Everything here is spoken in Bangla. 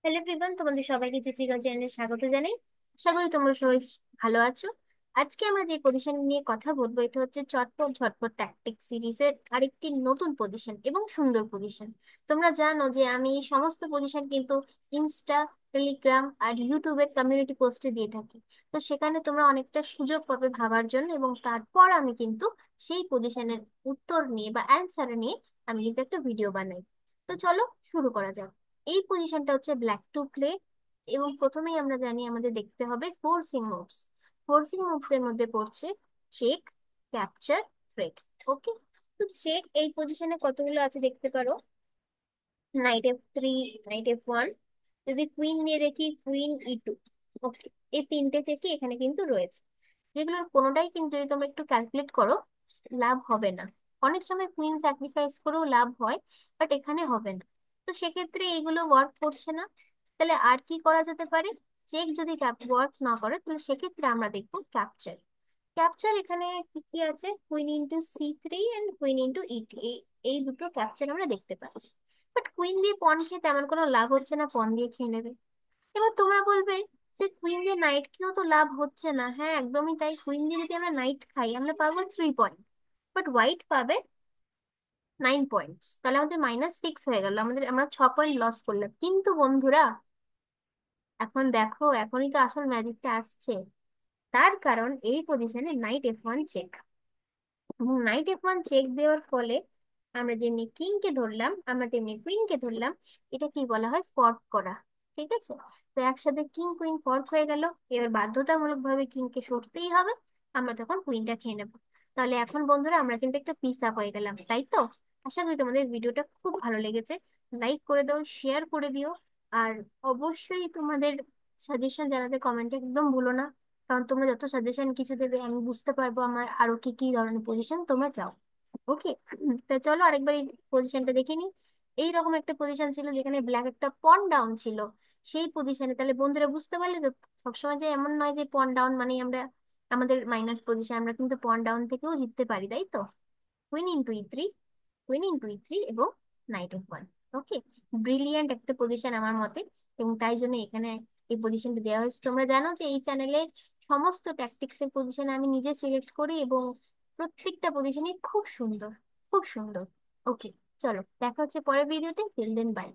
হ্যালো এভরিওয়ান, তোমাদের সবাইকে জেসিকা চ্যানেলে স্বাগত জানাই। আশা করি তোমরা সবাই ভালো আছো। আজকে আমরা যে পজিশন নিয়ে কথা বলবো এটা হচ্ছে চটপট ঝটপট ট্যাকটিক সিরিজের আরেকটি নতুন পজিশন এবং সুন্দর পজিশন। তোমরা জানো যে আমি এই সমস্ত পজিশন কিন্তু ইনস্টা, টেলিগ্রাম আর ইউটিউবের কমিউনিটি পোস্টে দিয়ে থাকি। তো সেখানে তোমরা অনেকটা সুযোগ পাবে ভাবার জন্য, এবং তারপর আমি কিন্তু সেই পজিশনের উত্তর নিয়ে বা অ্যান্সার নিয়ে আমি কিন্তু একটা ভিডিও বানাই। তো চলো শুরু করা যাক। এই পজিশনটা হচ্ছে ব্ল্যাক টু প্লে, এবং প্রথমেই আমরা জানি আমাদের দেখতে হবে ফোর্সিং মুভস। ফোর্সিং মুভস এর মধ্যে পড়ছে চেক, ক্যাপচার, থ্রেট। ওকে, তো চেক এই পজিশনে কতগুলো আছে দেখতে পারো। নাইট F3, নাইট F1, যদি কুইন নিয়ে দেখি কুইন E2। ওকে, এই তিনটে চেকই এখানে কিন্তু রয়েছে, যেগুলোর কোনোটাই কিন্তু যদি তোমরা একটু ক্যালকুলেট করো লাভ হবে না। অনেক সময় কুইন স্যাক্রিফাইস করেও লাভ হয়, বাট এখানে হবে না। তো সেক্ষেত্রে এইগুলো ওয়ার্ক করছে না। তাহলে আর কি করা যেতে পারে? চেক যদি ওয়ার্ক না করে তাহলে সেক্ষেত্রে আমরা দেখবো ক্যাপচার। ক্যাপচার এখানে কি কি আছে? Queen into C3 and queen into E2, এই এই দুটো ক্যাপচার আমরা দেখতে পাচ্ছি। বাট কুইন দিয়ে পন খেয়ে তেমন কোনো লাভ হচ্ছে না, পন দিয়ে খেয়ে নেবে। এবার তোমরা বলবে যে কুইন দিয়ে নাইট খেয়েও তো লাভ হচ্ছে না। হ্যাঁ, একদমই তাই। কুইন দিয়ে যদি আমরা নাইট খাই আমরা পাবো 3 পয়েন্ট, বাট হোয়াইট পাবে 9 পয়েন্টস। তাহলে আমাদের -6 হয়ে গেল, আমরা 6 পয়েন্ট লস করলাম। কিন্তু বন্ধুরা, এখন দেখো, এখনই তো আসল ম্যাজিকটা আসছে। তার কারণ এই পজিশনে নাইট F1 চেক, এবং নাইট F1 চেক দেওয়ার ফলে আমরা যেমনি কিং কে ধরলাম আমরা তেমনি কুইন কে ধরলাম। এটা কি বলা হয়? ফর্ক করা। ঠিক আছে, তো একসাথে কিং কুইন ফর্ক হয়ে গেল। এবার বাধ্যতামূলক ভাবে কিং কে সরতেই হবে, আমরা তখন কুইনটা খেয়ে নেবো। তাহলে এখন বন্ধুরা আমরা কিন্তু একটা পিস আপ হয়ে গেলাম, তাই তো? আশা করি তোমাদের ভিডিওটা খুব ভালো লেগেছে। লাইক করে দাও, শেয়ার করে দিও, আর অবশ্যই তোমাদের সাজেশন জানাতে কমেন্টে একদম ভুলো না। কারণ তোমরা যত সাজেশন কিছু দেবে আমি বুঝতে পারবো আমার আরো কি কি ধরনের পজিশন তোমরা চাও। ওকে, তা চলো আরেকবার এই পজিশনটা দেখে নিই। এইরকম একটা পজিশন ছিল যেখানে ব্ল্যাক একটা পন ডাউন ছিল। সেই পজিশনে তাহলে বন্ধুরা বুঝতে পারলে তো, সবসময় যে এমন নয় যে পন ডাউন মানে আমরা আমাদের মাইনাস পজিশন, আমরা কিন্তু পন ডাউন থেকেও জিততে পারি, তাই তো? Queen into E3, queen into E3 এবং নাইট F1। ওকে, ব্রিলিয়ান্ট একটা পজিশন আমার মতে, এবং তাই জন্য এখানে এই পজিশনটা দেওয়া হয়েছে। তোমরা জানো যে এই চ্যানেলে সমস্ত ট্যাকটিক্স এর পজিশন আমি নিজে সিলেক্ট করি, এবং প্রত্যেকটা পজিশনই খুব সুন্দর, খুব সুন্দর। ওকে, চলো দেখা হচ্ছে পরের ভিডিওতে। Till then, by.